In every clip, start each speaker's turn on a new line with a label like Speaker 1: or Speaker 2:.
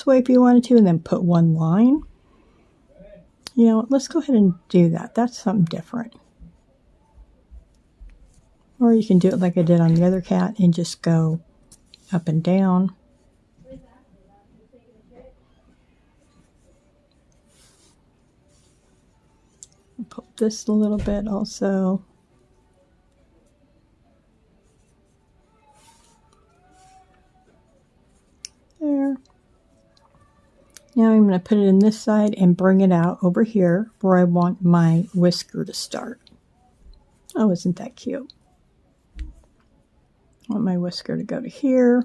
Speaker 1: this way if you wanted to, and then put one line. You know, let's go ahead and do that. That's something different. Or you can do it like I did on the other cat and just go up and down. Pull this a little bit also. There. Now I'm going to put it in this side and bring it out over here where I want my whisker to start. Oh, isn't that cute? I want my whisker to go to here.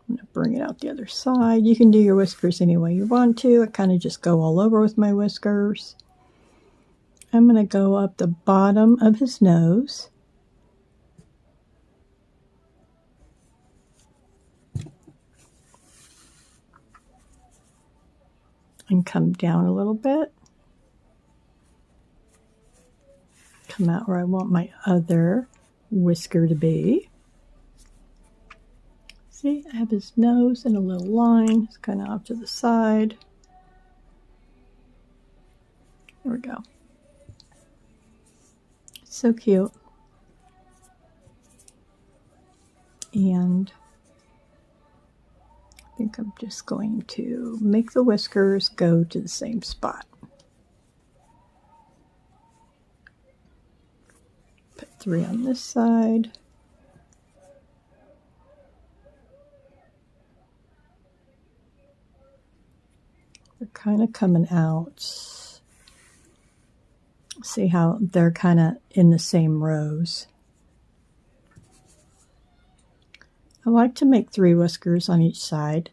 Speaker 1: I'm going to bring it out the other side. You can do your whiskers any way you want to. I kind of just go all over with my whiskers. I'm going to go up the bottom of his nose. And come down a little bit. Come out where I want my other whisker to be. See, I have his nose and a little line. It's kind of off to the side. There we go. So cute. And I think I'm just going to make the whiskers go to the same spot. Put 3 on this side. They're kind of coming out. See how they're kind of in the same rows. I like to make 3 whiskers on each side.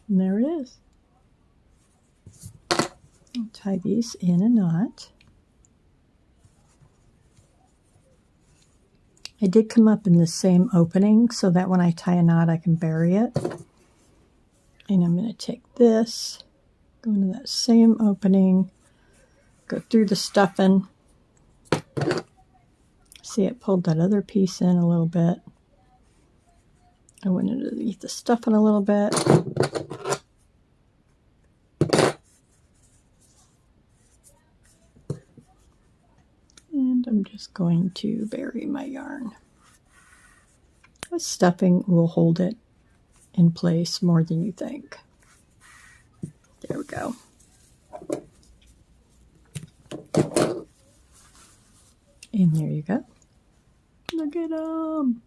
Speaker 1: And there it is. I'll tie these in a knot. I did come up in the same opening so that when I tie a knot I can bury it. And I'm going to take this, go into that same opening, go through the stuffing. See, it pulled that other piece in a little bit. I went underneath the stuffing a little bit. And I'm just going to bury my yarn. The stuffing will hold it in place more than you think. There we go. And there you go. Look at them.